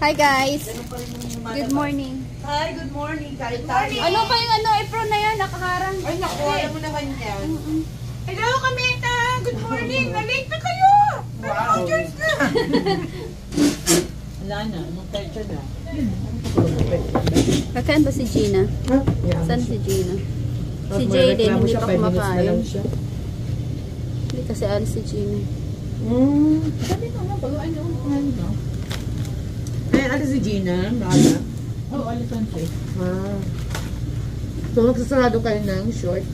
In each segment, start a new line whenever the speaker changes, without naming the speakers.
Hi guys. Good morning.
Hi, good morning. Kain tayo.
Ano pa yung apron na yan? Nakaharang.
Ay, naku, alam mo naman yan.
Hello, Kameta! Good morning! Na-late na kayo!
Wow.
Wala na, mag-culture na.
Kakain ba si Gina? Saan si Gina? Si Jayden, hindi pa kumakain. Hindi kasi alis si Gina.
Sabi ko nga, pag ano?
Ay, alis si Gina, Rada.
Oo, alisan siya.
So, nagsasarado kayo ng short.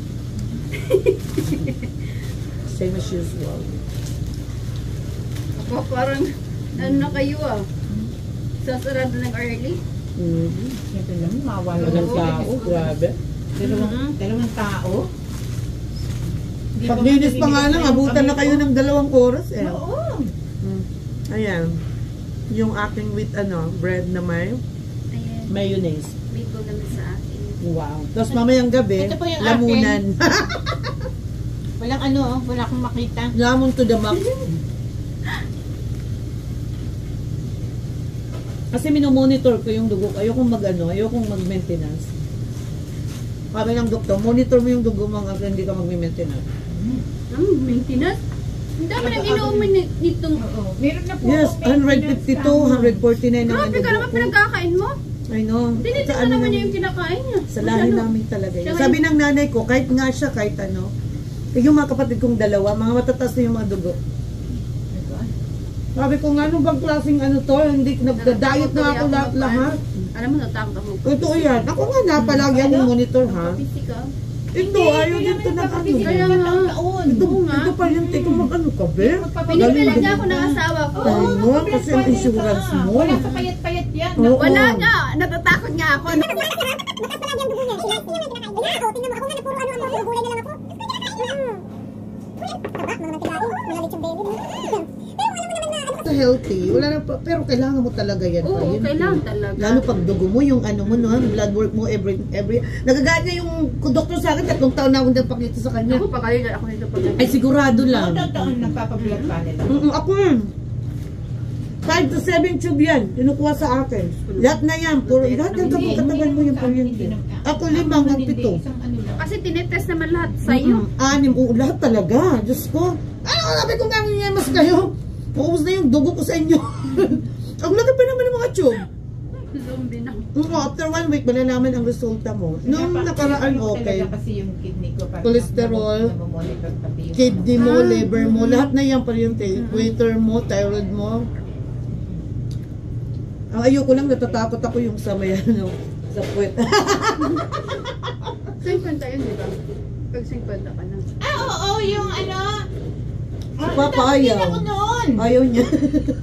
Same as usual.
Ako parang, ano na kayo sasarado ng early?
Siyempre lang, mawala.
Walang tao, grabe.
Dalawang tao?
Paglinis pa nga lang, abutan na kayo ng 2 oras eh.
Oo.
Ayan. Yung aking with bread na may
Ayan.
mayonnaise.
May naman sa akin.
Wow. Tapos mamayang gabi,
Ito pa yung
lamunan.
Walang wala akong makita.
Lamon to the max. Kasi minomonitor ko yung dugo. Ayokong ayokong mag-maintenance. Sabi ng doktor, monitor mo yung dugo mo kasi hindi ka mag-maintenance.
Maintenance? Ang dami nang inuumin nitong...
Meron na po.
Yes, 152, 149 naman
Grabe ka naman pinagkakain mo.
I know.
Tinitin na naman niya yung kinakain niya.
Sa lahi namin talaga yun. Sabi ng nanay ko, kahit nga siya, kahit yung mga kapatid kong dalawa, mga matataas na yung mga dugo. Sabi ko nga, ano bang klaseng to? Hindi, nagda-diet na ako lahat.
Alam mo, natakot ako.
Totoo yan. Ako nga napalagyan yung monitor, ha?
Busy ka.
Ito, ayaw dito ng
Kaya nga.
Ito pa yung teko mag ka, be?
Pinipilit niya ako ng asawa ko.
Ano? Kasi ang insurance mo.
Wala sa payat-payat yan.
Oo.
Wala nga. Natatakot nga ako.
Healthy. Wala na pa, pero kailangan mo talaga yan.
Oo,
Yun,
kailangan talaga.
Lalo pag dugo mo, yung mo, no, blood work mo every nagagaan niya yung doktor sa akin, 3 taon na akong nagpakita sa kanya.
Ako pa kayo, ako nito pag
Ay, sigurado lang.
Taon nagpapablood panel.
Ako yun. 5 to 7 tube yan. Tinukuha sa akin. Lahat na yan. Puro, lahat ng kapag katagal mo yung paryente. Ako 5 hanggang 7.
kasi tinetest naman lahat sa'yo.
6, lahat talaga. Diyos ko. Ano, sabi ko nga mas kayo. Maubos na yung dugo ko sa inyo. Ang laki pa naman ng mga tube.
Zombie na.
After 1 week, malalaman ang resulta mo. Nung nakaraan, okay.
Kasi yung kidney ko.
Cholesterol, kidney mo, liver mo, lahat na yan paryente. Equator mo, thyroid mo. Ang ayoko lang, natatakot ako yung sa may sa puwet.
50 yun, di ba? Pag 50 ka na.
Oo, yung
Papa ayaw. Ayaw niya.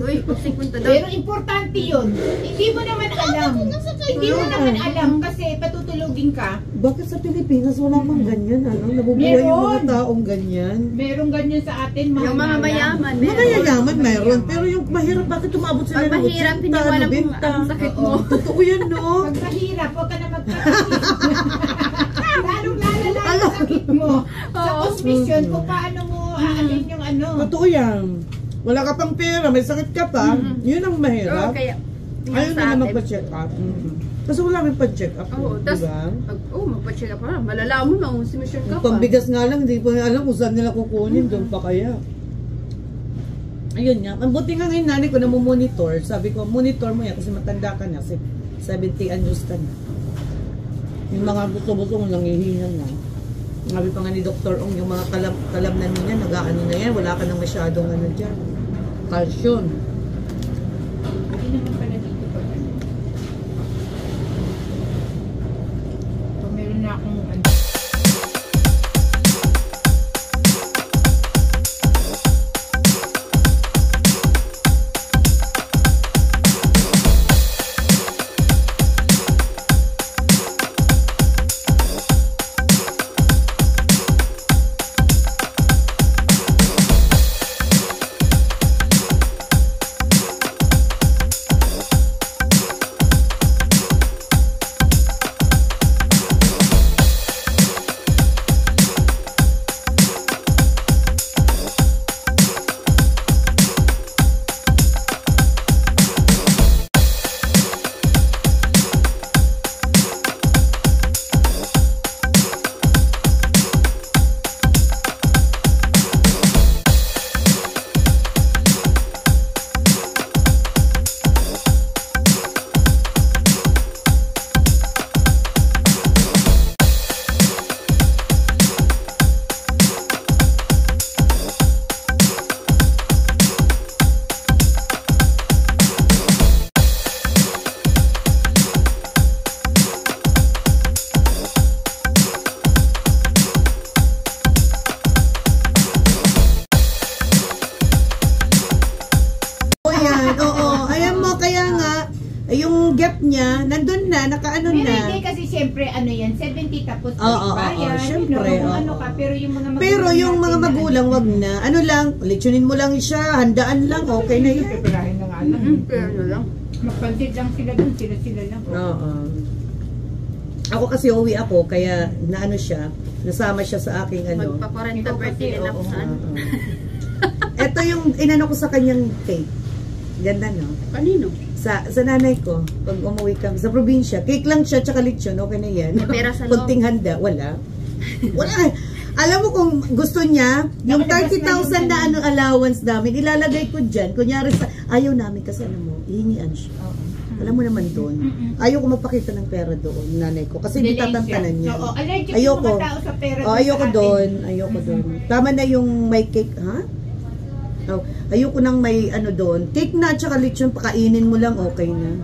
Uy, pag 50 daw.
Pero importante yun. Hindi mo naman alam. Hindi mo naman alam kasi patutulugin ka.
Bakit sa Pilipinas wala mang ganyan? Nabubuhay yung mga taong ganyan.
Merong ganyan sa atin.
Yung mga mayaman, meron.
Mga yayaman mayroon. Pero yung mahirap, bakit tumabot sila
Pag
ng
mahirap, hindi mo alam kung ang sakit mo.
Totoo yan, no?
Pag mahirap, huwag ka na magkakasip. Lalong lalala ang sakit mo. Sa hospital, kung paano mo aalin yung
Totoo yan. Wala ka pang pera, may sakit ka pa. Yun ang mahirap.
Kaya,
Ayaw na magpa-check up. Kasi wala may pa-check up.
Oo, tas, magpa-check up na. Malalaman mo na kung simisyon ka pa.
Pambigas nga lang, hindi pa alam kung saan nila kukunin. Doon pa kaya. Ayun nga. Ang buti nga ngayon nanay ko na monitor. Sabi ko, monitor mo yan kasi matanda ka na. 70 anyos ka na. Yung mga buto-buto mo nangihingan na. Sabi pa nga ni Dr. Ong, yung mga kalab na niya, nag-ano na yan, wala ka nang masyadong dyan. Calcium.
Hindi naman pala dito pag Pag meron na akong
Eh, yung gap niya, nandun na, nakaano
Pero
na.
hindi kasi siyempre ano yan, 70 tapos
Oo,
bayan,
syempre,
kung
oo.
ano ka, pero yung mga magulang
Pero yung mga
natin na
magulang, wag na. Ano lang, lechonin mo lang siya, handaan lang, okay na yan.
Pipirahin na nga lang.
Pero ano lang.
Magpansit lang sila dun, sila lang.
Oo. Ako kasi uwi ako, kaya naano siya, nasama siya sa aking ano.
Magpa-40 birthday din ako saan.
Ito yung inano ko sa kanyang cake. Ganda, no?
Kanino?
Sa nanay ko, pag umuwi kami sa probinsya, cake lang siya, tsaka lechon, okay na yan.
May pera sa loob.
Kunting handa, wala. Wala. Alam mo kung gusto niya, yung 30,000 na ano allowance namin, ilalagay ko dyan. Kunyari sa, ayaw namin kasi alam mo, hihingian siya. Alam mo naman doon. Ayaw ko magpakita ng pera doon, nanay ko. Kasi hindi tatantanan niya.
Oo, allergic
Ayoko.
yung mga tao sa pera.
Oh, ayoko doon. Ayoko doon. Tama na yung may cake, ha? Oh, ayoko nang may ano doon. Cake na at saka lechon, pakainin mo lang, okay na.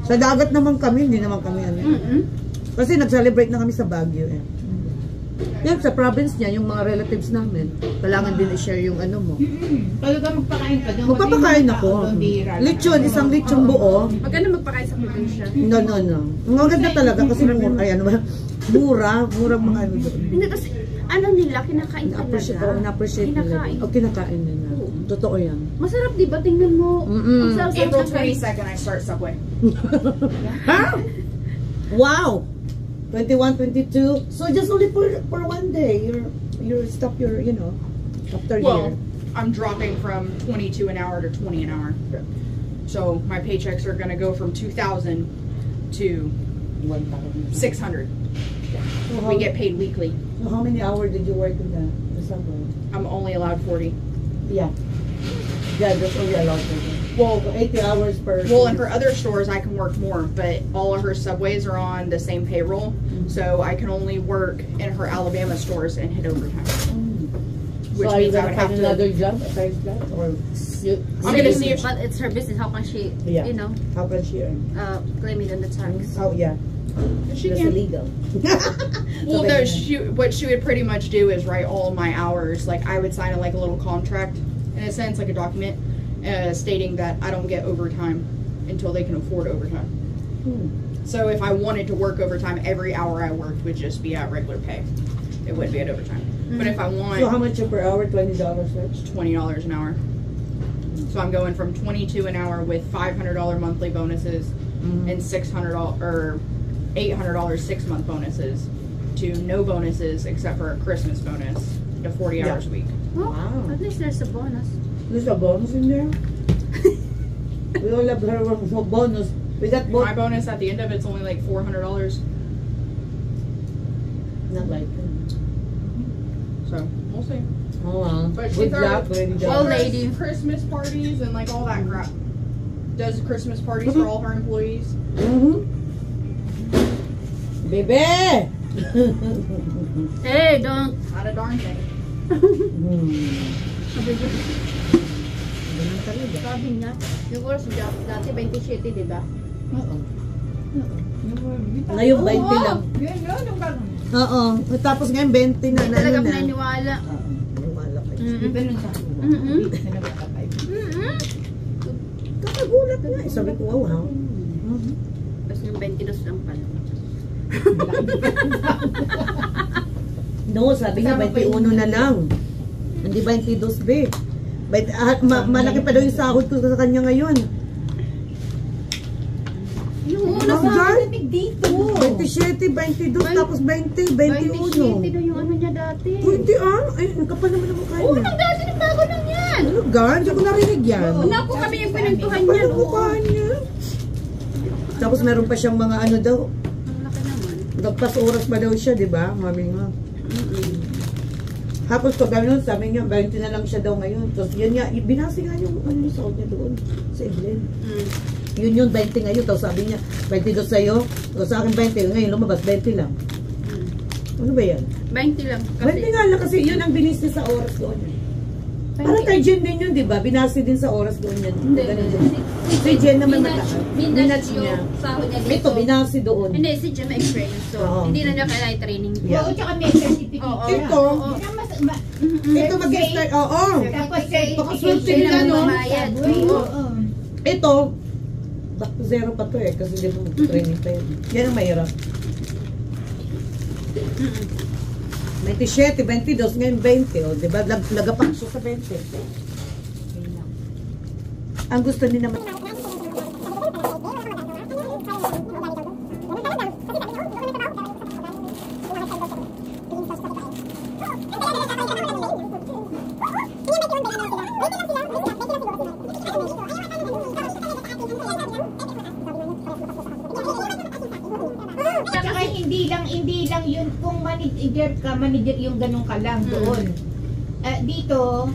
Sa dagat naman kami, hindi naman kami ano. Kasi nag-celebrate na kami sa Baguio eh. Yan, sa province niya, yung mga relatives namin, kailangan din i-share yung ano mo.
Talaga magpakain ka doon.
Magpapakain ako. Lechon, isang lechon buo.
Magkano magpakain sa probinsya?
No. Ang maganda talaga kasi mura, ay ano ba? Mura mga ano doon.
Hindi kasi, ano nila, kinakain talaga.
Na-appreciate nila.
Kinakain.
O kinakain nila. Totoo yan.
Masarap di ba? Tingnan mo. Ang sarap-sarap
April
ng-
22nd, I start Subway.
Ha? Wow! 21, 22. So just only for one day, you're stop your, you know, after
Well,
year.
I'm dropping from 22 an hour to 20 an hour. So my paychecks are going to go from 2,000 to 600. We get paid weekly.
So how many hours did you work in the subway?
I'm only allowed 40.
Yeah. Yeah, that's only allowed for them.
Well,
So 80 hours per.
Well, in her other stores, I can work more, but all of her Subways are on the same payroll, so I can only work in her Alabama stores and hit overtime. Which
So are you
means I
gonna
would have
find
to.
another job aside that, or you?
I'm gonna see if-
But it's her business. How can she,
Yeah.
you know,
How can she earn?
claim it on the tax?
Oh yeah,
She
that's
can.
illegal.
Well, no, what she would pretty much do is write all my hours. Like I would sign like a little contract, in a sense, like a document, stating that I don't get overtime until they can afford overtime. So if I wanted to work overtime, every hour I worked would just be at regular pay. It wouldn't be at overtime. But if I want
So how much per hour? $20, right?
$20 an hour, so I'm going from 22 an hour with $500 monthly bonuses and $600 or $800 6-month bonuses to no bonuses except for a Christmas bonus to 40 hours a week.
Oh,
Wow.
at least there's a bonus.
There's a bonus in there. We all have her bonus. We got both.
My bonus at the end of it's only like $400.
Not like.
So we'll see.
Oh wow.
But
Good
she's
luck,
already-
lady.
Well,
Donna.
lady.
Christmas parties and like all that crap. Does Christmas parties for all her employees.
Bebe!
Hey, don't.
Not a darn thing.
Ganun talaga.
Sabi niya, yung course job, dati 27, di ba?
Oo. Ngayon 20 lang.
Yun, yung gano'n.
Oo. Tapos ngayon 20 na.
Hindi
Ano
talaga
na?
maniniwala.
Wala kayo.
Di ba nung sabi ko?
Mm-mm.
Bigas na nagkakatay.
Kakagulat nga. Sabi ko, wow, ha?
Tapos yung 22 lang pala.
No, sabi niya 21 na lang. Hindi 22, be. Malaki pa daw yung sahod ko sa kanya ngayon.
Yung una
Ang
sa
dyan?
Dito.
27, 22, tapos 20,
27
21.
daw yung ano niya dati.
20 ah? Ay, ang kapal naman ang mukha
Oo,
niya.
nang dati nagbago lang yan.
Ano ga? Hindi ko narinig yan.
Una po kami yung pinuntuhan
Kapal
niya.
ang mukha niya. Tapos meron pa siyang mga ano daw.
Ang laki naman.
Nagpas oras pa daw siya, di ba? Mami nga. Tapos pag gano'n, sabi niya, 20 na lang siya daw ngayon. Tapos yun nga, binasi nga yung ano yung sahod niya doon sa Evelyn. Yun yung 20 ngayon. Tapos sabi niya, 22 sa'yo. Tapos sa akin 20. Ngayon lumabas, 20 lang. Ano ba yan?
20 lang.
20 nga lang kasi yun ang binis niya sa oras doon. Parang kay Jen din yun, di ba? Binasi din sa oras doon yan.
Hindi.
Ganun din. Si Jen naman mataas.
Minatch
niya.
yung sahod niya dito.
Ito, binasi doon.
Hindi, si Jem may experience. So,
Oo.
hindi na niya kailangan training.
Yeah.
Oo, tsaka may certificate.
Oo.
Ito,
Yun ang
ito mag-start, oo.
Tapos certificate.
Pakaswerte
Sila
nila, no?
magbabayad.
Oo.
Ito, Zero pa to eh, kasi di ba training pa yun. Yan ang mahirap. 27, 22, ngayon 20, o, di ba? Lagapak siya sa 20. Ang gusto niya naman.
Saka hindi lang yun kung manager yung ganun ka lang doon. Dito,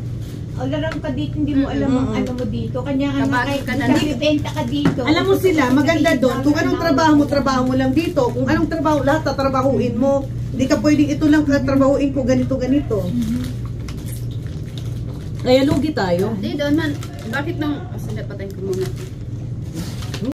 alarang ka dito, hindi mo alam ang ano mo dito. Kanya nga
Kabagi ka na
benta ka dito.
Alam mo sila, maganda doon. Kung anong trabaho mo lang dito. Kung anong trabaho, lahat tatrabahuin mo. Hindi ka pwedeng ito lang katrabahuin ko, ganito. Kaya lugi tayo.
Hindi doon man. Bakit nang... Sandali, patayin ko muna.